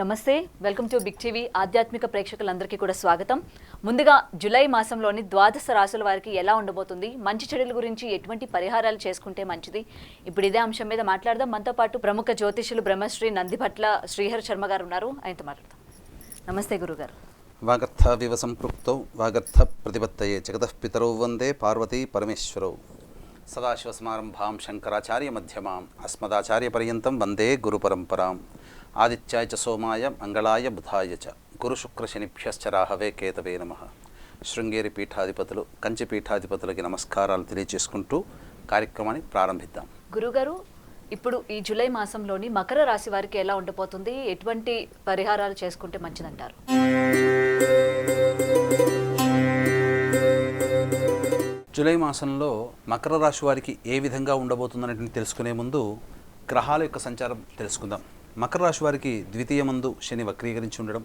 నమస్తే, welcome to big TV. ఆధ్యాత్మిక ప్రేక్షకులందరికీ కూడా స్వాగతం. ముందుగా జూలై మాసంలోని ద్వాదశ రాశుల వారికి ఎలా ఉండబోతుంది, మంచి చెడుల గురించి ఎటువంటి పరిహారాలు చేసుకుంటే మంచిది, ఇప్పుడు ఇదే అంశం మీద మాట్లాడదాం. మనతో పాటు ప్రముఖ జ్యోతిషులు బ్రహ్మశ్రీ నందిభట్ల శ్రీహరి శర్మ గారు ఉన్నారు. ఆయనతో మాట్లాడదాం. నమస్తే గురుగారు. వాగర్థ వివ సంపృక్తౌ వాగర్థ ప్రతిపత్తయే జగతః పితరౌ వందే పార్వతీ పరమేశ్వరౌ. సదాశివసమారంభాం శంకరాచార్య మధ్యమాం అస్మదాచార్య పర్యంతం వందే గురు పరంపరాం. ఆదిత్యాయ చ సోమాయ మంగళాయ బుధాయ చ గురు శుక్ర శనిభ్యశ్చ రాహవే కేతవే నమః. శృంగేరి పీఠాధిపతులు, కంచి పీఠాధిపతులకి నమస్కారాలు తెలియజేసుకుంటూ కార్యక్రమాన్ని ప్రారంభిద్దాం. గురుగారు, ఇప్పుడు ఈ జూలై మాసంలోని మకర రాశి వారికి ఎలా ఉండబోతుంది, ఎటువంటి పరిహారాలు చేసుకుంటే మంచిదంటారు? జూలై మాసంలో మకర రాశి వారికి ఏ విధంగా ఉండబోతుందనేది తెలుసుకునే ముందు గ్రహాల యొక్క సంచారం తెలుసుకుందాం. మకర రాశి వారికి ద్వితీయమందు శని వక్రీకరించి ఉండడం,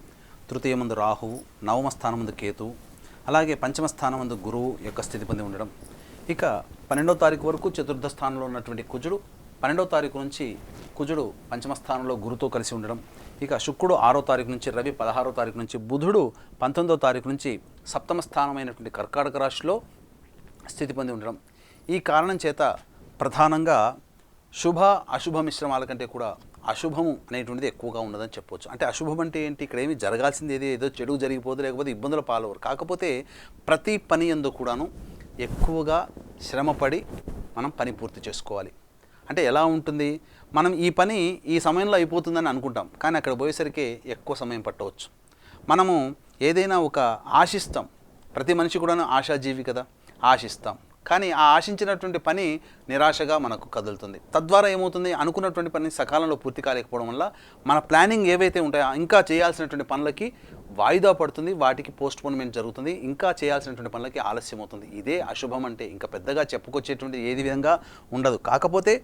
తృతీయమందు రాహువు, నవమ స్థానమందు కేతువు, అలాగే పంచమ స్థానమందు గురువు యొక్క స్థితి పొంది ఉండడం. ఇక 12వ తారీఖు వరకు చతుర్థ స్థానంలో ఉన్నటువంటి కుజుడు, 12వ తారీఖు నుంచి కుజుడు పంచమ స్థానంలో గురుతో కలిసి ఉండడం. ఇక శుక్రుడు 6వ తారీఖు నుంచి, రవి 16వ తారీఖు నుంచి, బుధుడు 19వ తారీఖు నుంచి సప్తమ స్థానమైనటువంటి కర్కాటక రాశిలో స్థితి పొంది ఉండడం. ఈ కారణం చేత ప్రధానంగా శుభ అశుభ మిశ్రమాల కంటే కూడా అశుభము అనేటువంటిది ఎక్కువగా ఉన్నదని చెప్పవచ్చు. అంటే అశుభం అంటే ఏంటి, ఇక్కడ ఏమి జరగాల్సింది ఏదో చెడు జరిగిపోదు, లేకపోతే ఇబ్బందుల పాలవరు. కాకపోతే ప్రతి పని యందు కూడాను ఎక్కువగా శ్రమపడి మనం పని పూర్తి చేసుకోవాలి. అంటే ఎలా ఉంటుంది, మనం ఈ పని ఈ సమయంలో అయిపోతుందని అనుకుంటాం, కానీ అక్కడ పోయేసరికి ఎక్కువ సమయం పట్టవచ్చు. మనము ఏదైనా ఒక ఆశిస్తాం, ప్రతి మనిషి కూడాను ఆశాజీవి కదా, ఆశిస్తాం, కానీ ఆ ఆశించినటువంటి పని నిరాశగా మనకు కదులుతుంది. తద్వారా ఏమవుతుంది, అనుకున్నటువంటి పని సకాలంలో పూర్తి కాలేకపోవడం వల్ల మన ప్లానింగ్ ఏవైతే ఉంటాయో ఇంకా చేయాల్సినటువంటి పనులకి వాయిదా పడుతుంది, వాటికి పోస్ట్పోన్మెంట్ జరుగుతుంది, ఇంకా చేయాల్సినటువంటి పనులకి ఆలస్యం అవుతుంది. ఇదే అశుభం అంటే. ఇంకా పెద్దగా చెప్పుకొచ్చేటువంటి ఏది విధంగా ఉండదు. కాకపోతే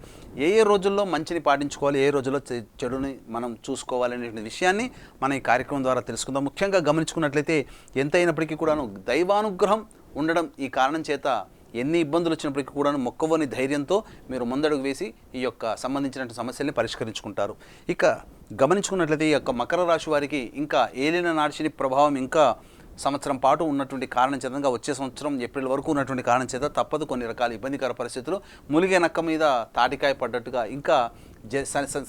ఏ రోజుల్లో మంచిని పాటించుకోవాలి, ఏ రోజుల్లో చెడుని మనం చూసుకోవాలనేటువంటి విషయాన్ని మనం ఈ కార్యక్రమం ద్వారా తెలుసుకుందాం. ముఖ్యంగా గమనించుకున్నట్లయితే ఎంత అయినప్పటికీ కూడాను దైవానుగ్రహం ఉండడం ఈ కారణం చేత ఎన్ని ఇబ్బందులు వచ్చినప్పటికీ కూడా మొక్కవని ధైర్యంతో మీరు ముందడుగు వేసి ఈ యొక్క సంబంధించినటువంటి సమస్యల్ని పరిష్కరించుకుంటారు. ఇక గమనించుకున్నట్లయితే ఈ యొక్క మకర రాశి వారికి ఇంకా ఏలిన నాడిశని ప్రభావం ఇంకా సంవత్సరం పాటు ఉన్నటువంటి కారణం చేతంగా వచ్చే సంవత్సరం ఏప్రిల్ వరకు ఉన్నటువంటి కారణం చేత తప్పదు కొన్ని రకాల ఇబ్బందికర పరిస్థితులు. ములిగే నక్క మీద తాటికాయ పడ్డట్టుగా ఇంకా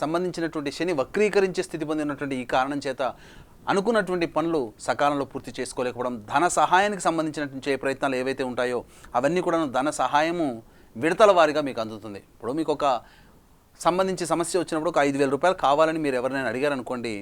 సంబంధించినటువంటి శని వక్రీకరించే స్థితి పొందినటువంటి ఈ కారణం చేత అనుకున్నటువంటి పనులు సకాలంలో పూర్తి చేసుకోలేకపోవడం, ధన సహాయానికి సంబంధించినటువంటి ప్రయత్నాలు ఏవైతే ఉంటాయో అవన్నీ కూడా ధన సహాయము విడతల వారీగా మీకు అందుతుంది. ఇప్పుడు మీకు ఒక సంబంధించి సమస్య వచ్చినప్పుడు ఒక 5,000 రూపాయలు కావాలని మీరు ఎవరినైనా అడిగారనుకోండి,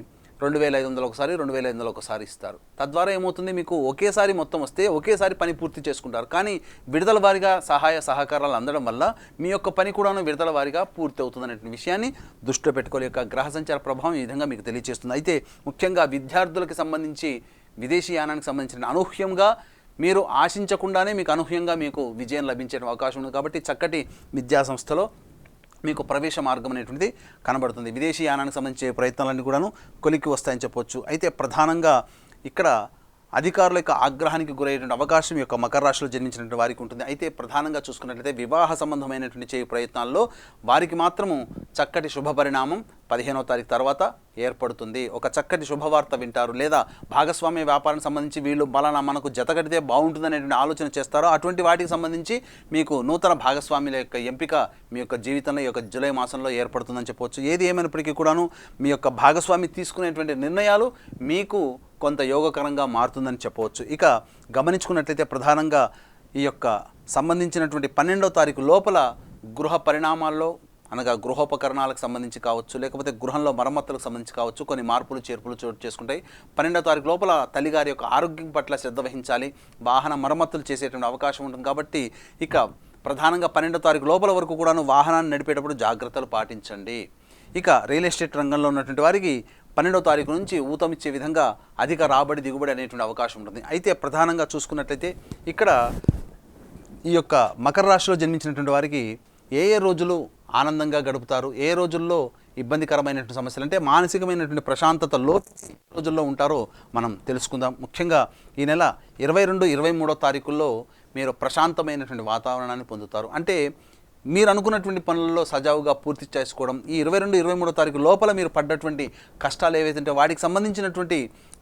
2,500 ఒకసారి, 2,500 ఒకసారి ఇస్తారు. తద్వారా ఏమవుతుంది, మీకు ఒకేసారి మొత్తం వస్తే ఒకేసారి పని పూర్తి చేసుకుంటారు. కానీ విడతల వారీగా సహాయ సహకారాలు అందడం వల్ల మీ యొక్క పని కూడాను విడతల వారీగా పూర్తి అవుతుందనే విషయాన్ని దృష్టిలో పెట్టుకోవాలి. యొక్క గ్రహ సంచార ప్రభావం ఈ విధంగా మీకు తెలియజేస్తుంది. అయితే ముఖ్యంగా విద్యార్థులకు సంబంధించి విదేశీ యానానికి సంబంధించిన అనూహ్యంగా మీరు ఆశించకుండానే మీకు అనూహ్యంగా మీకు విజయం లభించే అవకాశం ఉంది. కాబట్టి చక్కటి విద్యా సంస్థలో మీకు ప్రవేశ మార్గం అనేటువంటిది కనబడుతుంది. విదేశీ యానానికి సంబంధించే ప్రయత్నాలన్నీ కూడాను కొలిక్కి వస్తాయని చెప్పవచ్చు. అయితే ప్రధానంగా ఇక్కడ అధికారుల యొక్క ఆగ్రహానికి గురయ్యేటువంటి అవకాశం యొక్క మకర రాశిలో జన్మించినటువంటి వారికి ఉంటుంది. అయితే ప్రధానంగా చూసుకున్నట్లయితే వివాహ సంబంధమైనటువంటి చేయ ప్రయత్నాల్లో వారికి మాత్రము చక్కటి శుభ పరిణామం 15వ తారీఖు తర్వాత ఏర్పడుతుంది. ఒక చక్కటి శుభవార్త వింటారు, లేదా భాగస్వామ్య వ్యాపారానికి సంబంధించి వీళ్ళు బలానా మనకు జతగడితే బాగుంటుందనేటువంటి ఆలోచన చేస్తారో అటువంటి వాటికి సంబంధించి మీకు నూతన భాగస్వాముల యొక్క ఎంపిక మీ యొక్క జీవితంలో ఈ యొక్క జూలై మాసంలో ఏర్పడుతుందని చెప్పవచ్చు. ఏది ఏమైనప్పటికీ కూడాను మీ యొక్క భాగస్వామి తీసుకునేటువంటి నిర్ణయాలు మీకు కొంత యోగకరంగా మారుతుందని చెప్పవచ్చు. ఇక గమనించుకున్నట్లయితే ప్రధానంగా ఈ యొక్క సంబంధించినటువంటి 12వ తారీఖు లోపల గృహ పరిణామాల్లో, అనగా గృహోపకరణాలకు సంబంధించి కావచ్చు, లేకపోతే గృహంలో మరమ్మతులకు సంబంధించి కావచ్చు, కొన్ని మార్పులు చేర్పులు చోటు చేసుకుంటాయి. 12వ తారీఖు లోపల తల్లిగారి యొక్క ఆరోగ్యం పట్ల శ్రద్ధ వహించాలి, వాహన మరమ్మతులు చేసేటువంటి అవకాశం ఉంటుంది. కాబట్టి ఇక ప్రధానంగా 12వ తారీఖు లోపల వరకు కూడాను వాహనాన్ని నడిపేటప్పుడు జాగ్రత్తలు పాటించండి. ఇక రియల్ ఎస్టేట్ రంగంలో ఉన్నటువంటి వారికి 12వ తారీఖు నుంచి ఊతమిచ్చే విధంగా అధిక రాబడి దిగుబడి అనేటువంటి అవకాశం ఉంటుంది. అయితే ప్రధానంగా చూసుకున్నట్లయితే ఇక్కడ ఈ యొక్క మకర రాశిలో జన్మించినటువంటి వారికి ఏ రోజులు ఆనందంగా గడుపుతారు, ఏ రోజుల్లో ఇబ్బందికరమైనటువంటి సమస్యలు అంటే మానసికమైనటువంటి ప్రశాంతతలో ఏ రోజుల్లో ఉంటారో మనం తెలుసుకుందాం. ముఖ్యంగా ఈ నెల 22, 23వ తారీఖుల్లో మీరు ప్రశాంతమైనటువంటి వాతావరణాన్ని పొందుతారు. అంటే మీరు అనుకున్నటువంటి పనులలో సజావుగా పూర్తి చేసుకోవడం, ఈ 22, 23 తారీఖు లోపల మీరు పడ్డటువంటి కష్టాలు ఏవైతే వాటికి సంబంధించినటువంటి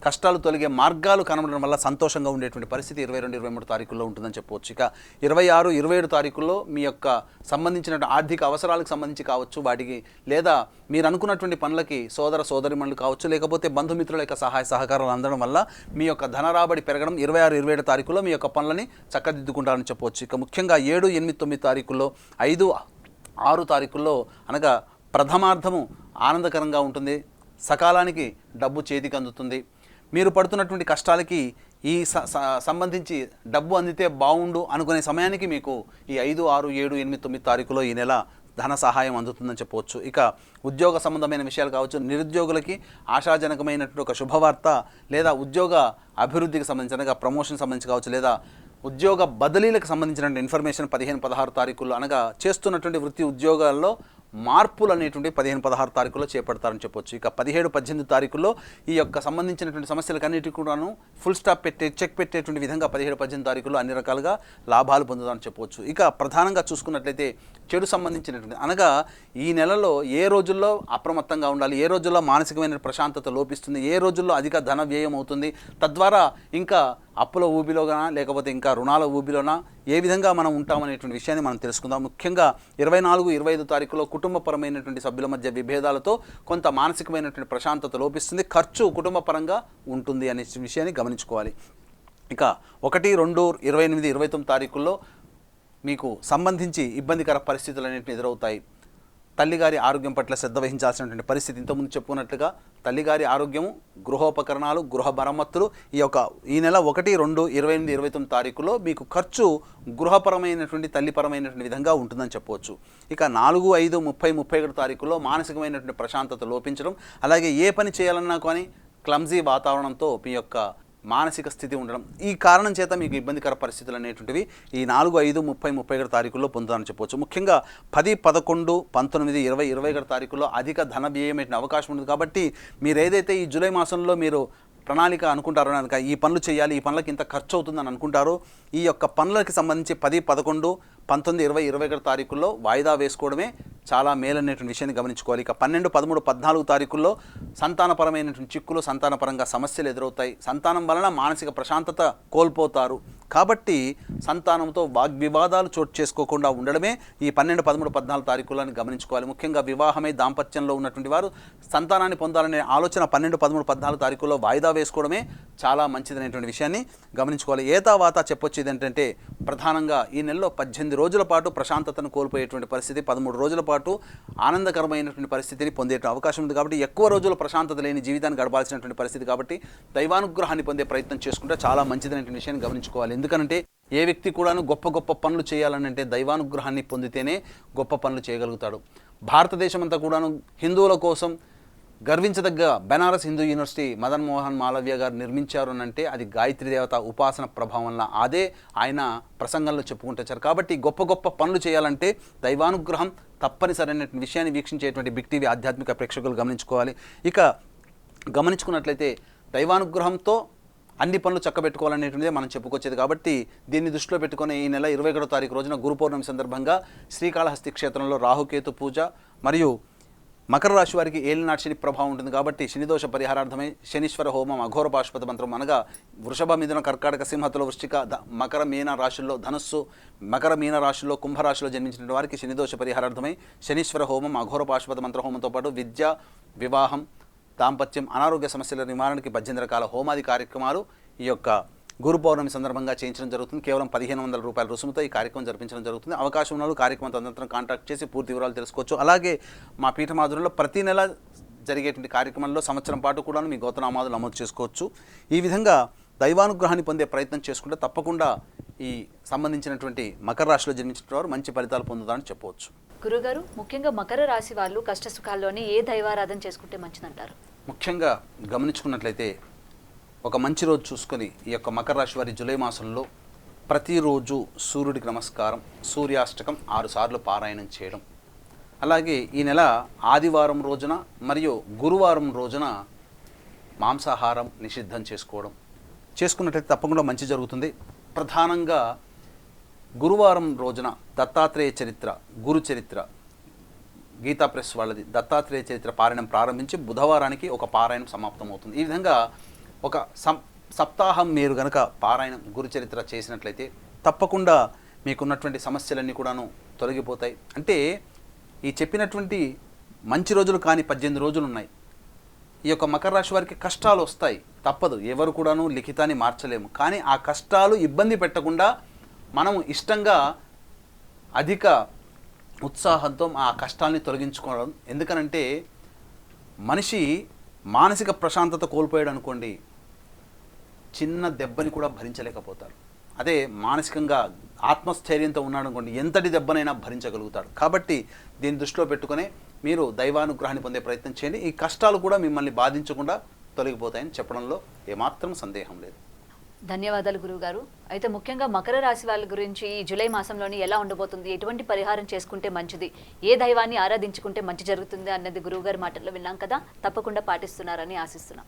కష్టాలు తొలగే మార్గాలు కనబడడం వల్ల సంతోషంగా ఉండేటువంటి పరిస్థితి 22, 23 తారీఖుల్లో ఉంటుందని చెప్పవచ్చు. ఇక 26, 27 తారీఖుల్లో మీ యొక్క సంబంధించిన ఆర్థిక అవసరాలకు సంబంధించి కావచ్చు, వాటికి లేదా మీరు అనుకున్నటువంటి పనులకి సోదర సోదరిమణులు కావచ్చు, లేకపోతే బంధుమిత్రుల యొక్క సహాయ సహకారాలు అందడం వల్ల మీ యొక్క ధన రాబడి పెరగడం 26, 27 తారీఖుల్లో మీ యొక్క పనులని చక్కదిద్దుకుంటారని చెప్పవచ్చు. ఇక ముఖ్యంగా 7, 8, 9 తారీఖుల్లో 5, 6 తారీఖుల్లో అనగా ప్రథమార్థము ఆనందకరంగా ఉంటుంది. సకాలానికి డబ్బు చేతికి అందుతుంది. మీరు పడుతున్నటువంటి కష్టాలకి ఈ సంబంధించి డబ్బు అందితే బాగుండు అనుకునే సమయానికి మీకు ఈ 5, 6, 7, 8, 9 తారీఖులో ఈ నెల ధన సహాయం అందుతుందని చెప్పవచ్చు. ఇక ఉద్యోగ సంబంధమైన విషయాలు కావచ్చు, నిరుద్యోగులకి ఆశాజనకమైనటువంటి ఒక శుభవార్త లేదా ఉద్యోగ అభివృద్ధికి సంబంధించిన ప్రమోషన్ సంబంధించి కావచ్చు, లేదా ఉద్యోగ బదిలీలకు సంబంధించిన ఇన్ఫర్మేషన్ 15, 16 తారీఖుల్లో అనగా చేస్తున్నటువంటి వృత్తి ఉద్యోగాల్లో మార్పులు అనేటువంటి 15, 16 తారీఖుల్లో చేపడతారని చెప్పొచ్చు. ఇక 17, 18 తారీఖుల్లో ఈ యొక్క సంబంధించినటువంటి సమస్యలకన్నిటికీ కూడాను ఫుల్ స్టాప్ చెక్ పెట్టేటువంటి విధంగా 17, 18 తారీఖుల్లో అన్ని రకాలుగా లాభాలు పొందుతారని చెప్పవచ్చు. ఇక ప్రధానంగా చూసుకున్నట్లయితే చెడు సంబంధించినటువంటి అనగా ఈ నెలలో ఏ రోజుల్లో అప్రమత్తంగా ఉండాలి, ఏ రోజుల్లో మానసికమైన ప్రశాంతత లోపిస్తుంది, ఏ రోజుల్లో అధిక ధన వ్యయం అవుతుంది, తద్వారా ఇంకా అప్పుల ఊబిలోనా లేకపోతే ఇంకా రుణాల ఊబిలోనా ఏ విధంగా మనం ఉంటామనేటువంటి విషయాన్ని మనం తెలుసుకుందాం. ముఖ్యంగా 24, 25 తారీఖులో కుటుంబపరమైనటువంటి సభ్యుల మధ్య విభేదాలతో కొంత మానసికమైనటువంటి ప్రశాంతత లోపిస్తుంది, ఖర్చు కుటుంబ పరంగా ఉంటుంది అనే విషయాన్ని గమనించుకోవాలి. ఇక 1, 2, 28, 29 తారీఖుల్లో మీకు సంబంధించి ఇబ్బందికర పరిస్థితులు అనేటివి ఎదురవుతాయి. తల్లిగారి ఆరోగ్యం పట్ల శ్రద్ధ వహించాల్సినటువంటి పరిస్థితి. ఇంతకుముందు చెప్పుకున్నట్లుగా తల్లిగారి ఆరోగ్యము, గృహోపకరణాలు, గృహ మరమ్మతులు ఈ నెల 1, 2, 28, 29 తారీఖులో మీకు ఖర్చు గృహపరమైనటువంటి తల్లిపరమైనటువంటి విధంగా ఉంటుందని చెప్పవచ్చు. ఇక 4, 5, 30, 31 తారీఖులో మానసికమైనటువంటి ప్రశాంతత లోపించడం, అలాగే ఏ పని చేయాలన్నా కానీ క్లమ్జీ వాతావరణంతో మీ యొక్క మానసిక స్థితి ఉండడం, ఈ కారణం చేత మీకు ఇబ్బందికర పరిస్థితులు అనేటువంటివి ఈ 4, 5, 30, 31 తారీఖుల్లో పొందుతారని చెప్పవచ్చు. ముఖ్యంగా 10, 11, 19, 20, 21 తారీఖుల్లో అధిక ధన వ్యయం అవకాశం ఉంటుంది. కాబట్టి మీరు ఏదైతే ఈ జూలై మాసంలో మీరు ప్రణాళిక అనుకుంటారో కనుక ఈ పనులు చేయాలి, ఈ పనులకి ఇంత ఖర్చు అవుతుందని అనుకుంటారో ఈ యొక్క పనులకి సంబంధించి 10, 11, 19, 20, 21 తారీఖుల్లో వాయిదా వేసుకోవడమే చాలా మేలనేటువంటి విషయాన్ని గమనించుకోవాలి. ఇక 12, 13, 14 తారీఖుల్లో సంతానపరమైనటువంటి చిక్కులు, సంతానపరంగా సమస్యలు ఎదురవుతాయి. సంతానం వలన మానసిక ప్రశాంతత కోల్పోతారు. కాబట్టి సంతానంతో వాగ్వివాదాలు చోటు చేసుకోకుండా ఉండడమే ఈ 12, 13, 14 తారీఖులను గమనించుకోవాలి. ముఖ్యంగా వివాహమై దాంపత్యంలో ఉన్నటువంటి వారు సంతానాన్ని పొందాలనే ఆలోచన 12, 13, 14 తారీఖుల్లో వాయిదా వేసుకోవడమే చాలా మంచిదనేటువంటి విషయాన్ని గమనించుకోవాలి. ఏతావాత చెప్పొచ్చు ఏంటంటే ప్రధానంగా ఈ నెలలో 18 రోజుల పాటు ప్రశాంతతను కోల్పోయేటువంటి పరిస్థితి, 13 రోజుల పాటు ఆనందకరమైనటువంటి పరిస్థితిని పొందే అవకాశం ఉంది. కాబట్టి ఎక్కువ రోజులు ప్రశాంతత లేని జీవితాన్ని గడపాల్సినటువంటి పరిస్థితి. కాబట్టి దైవానుగ్రహాన్ని పొందే ప్రయత్నం చేసుకుంటే చాలా మంచిదనేటువంటి విషయాన్ని గమనించుకోవాలి. ఎందుకంటే ఏ వ్యక్తి కూడాను గొప్ప గొప్ప పనులు చేయాలనంటే దైవానుగ్రహాన్ని పొందితేనే గొప్ప పనులు చేయగలుగుతాడు. భారతదేశం అంతా కూడాను హిందువుల కోసం గర్వించదగ్గ బెనారస్ హిందూ యూనివర్సిటీ మదన్ మోహన్ మాలవ్య గారు నిర్మించారు అంటే అది గాయత్రి దేవత ఉపాసన ప్రభావం వల్ల, అదే ఆయన ప్రసంగంలో చెప్పుకుంటారు. కాబట్టి గొప్ప గొప్ప పనులు చేయాలంటే దైవానుగ్రహం తప్పనిసరైన విషయాన్ని వీక్షించేటువంటి బిగ్ టీవీ ఆధ్యాత్మిక ప్రేక్షకులు గమనించుకోవాలి. ఇక గమనించుకున్నట్లయితే దైవానుగ్రహంతో అన్ని పనులు చక్కబెట్టుకోవాలనేటువంటిదే మనం చెప్పుకొచ్చేది. కాబట్టి దీన్ని దృష్టిలో పెట్టుకుని ఈ నెల 21వ తారీఖు రోజున గురు పౌర్ణమి సందర్భంగా శ్రీకాళహస్తి క్షేత్రంలో రాహుకేతు పూజ మరియు మకర రాశి వారికి ఏలినాటి శని ప్రభావం ఉంటుంది. కాబట్టి శనిదోష పరిహారార్థమై శనీశ్వర హోమం, అఘోర పాశుపత మంత్రం అనగా వృషభ, మిథున, కర్కాటక, సింహతుల, వృశ్చిక, మకర, మీన రాశుల్లో ధనుస్సు, మకర, మీన రాశుల్లో, కుంభరాశిలో జన్మించిన వారికి శనిదోష పరిహారార్థమై శనీశ్వర హోమం, అఘోర పాశుపత మంత్ర హోమంతో పాటు విద్య, వివాహం, దాంపత్యం, అనారోగ్య సమస్యల నివారణకి 18 రకాల హోమాది కార్యక్రమాలు ఈ యొక్క గురు పౌర్ణమి సందర్భంగా చేయించడం జరుగుతుంది. కేవలం 1500 రూపాయల రుసుముతో ఈ కార్యక్రమం జరిపించడం జరుగుతుంది. అవకాశం ఉన్న కార్యక్రమం తదనంతరం కాంటాక్ట్ చేసి పూర్తి వివరాలు తెలుసుకోవచ్చు. అలాగే మా పీఠమాధురంలో ప్రతి నెల జరిగేటువంటి కార్యక్రమంలో సంవత్సరం పాటు కూడా మీ గోత్రనామాదులు నమోదు చేసుకోవచ్చు. ఈ విధంగా దైవానుగ్రహాన్ని పొందే ప్రయత్నం చేసుకుంటే తప్పకుండా ఈ సంబంధించినటువంటి మకర రాశిలో జన్మించిన వారు మంచి ఫలితాలు పొందుతారని చెప్పవచ్చు. గురుగారు, ముఖ్యంగా మకర రాశి వాళ్ళు కష్ట సుఖాల్లోని ఏ దైవారాధన చేసుకుంటే మంచిదంటారు? ముఖ్యంగా గమనించుకున్నట్లయితే ఒక మంచి రోజు చూసుకొని ఈ యొక్క మకర రాశి వారి జూలై మాసంలో ప్రతిరోజు సూర్యుడికి నమస్కారం, సూర్యాష్టకం 6 సార్లు పారాయణం చేయడం, అలాగే ఈ నెల ఆదివారం రోజున మరియు గురువారం రోజున మాంసాహారం నిషిద్ధం చేసుకున్నట్లయితే తప్పకుండా మంచి జరుగుతుంది. ప్రధానంగా గురువారం రోజున దత్తాత్రేయ చరిత్ర, గురు చరిత్ర, గీతా ప్రెస్ వాళ్ళది దత్తాత్రేయ చరిత్ర పారాయణం ప్రారంభించి బుధవారానికి ఒక పారాయణం సమాప్తం అవుతుంది. ఈ విధంగా ఒక సప్తాహం మీరు గనక పారాయణం గురు చరిత్ర చేసినట్లయితే తప్పకుండా మీకున్నటువంటి సమస్యలన్నీ కూడాను తొలగిపోతాయి. అంటే ఈ చెప్పినటువంటి మంచి రోజులు కానీ 18 రోజులు ఉన్నాయి. ఈ యొక్క మకర రాశి వారికి కష్టాలు వస్తాయి, తప్పదు, ఎవరు కూడాను లిఖితాన్ని మార్చలేము. కానీ ఆ కష్టాలు ఇబ్బంది పెట్టకుండా మనం ఇష్టంగా అధిక ఉత్సాహంతో ఆ కష్టాలని తొలగించుకోవడం. ఎందుకనంటే మనిషి మానసిక ప్రశాంతత కోల్పోయాడు అనుకోండి, చిన్న దెబ్బని కూడా భరించలేకపోతారు. అదే మానసికంగా ఆత్మస్థైర్యంతో ఉన్నాడు అనుకోండి, ఎంతటి దెబ్బనైనా భరించగలుగుతాడు. కాబట్టి దీన్ని దృష్టిలో పెట్టుకునే మీరు దైవానుగ్రహాన్ని పొందే ప్రయత్నం చేయండి. ఈ కష్టాలు కూడా మిమ్మల్ని బాధించకుండా తొలగిపోతాయని చెప్పడంలో ఏమాత్రం సందేహం లేదు. ధన్యవాదాలు గురువుగారు. అయితే ముఖ్యంగా మకర రాశి వాళ్ళ గురించి ఈ జూలై మాసంలోని ఎలా ఉండబోతుంది, ఎటువంటి పరిహారం చేసుకుంటే మంచిది, ఏ దైవాన్ని ఆరాధించుకుంటే మంచి జరుగుతుంది అన్నది గురువుగారి మాటల్లో విన్నాం కదా. తప్పకుండా పాటిస్తున్నారని ఆశిస్తున్నాం.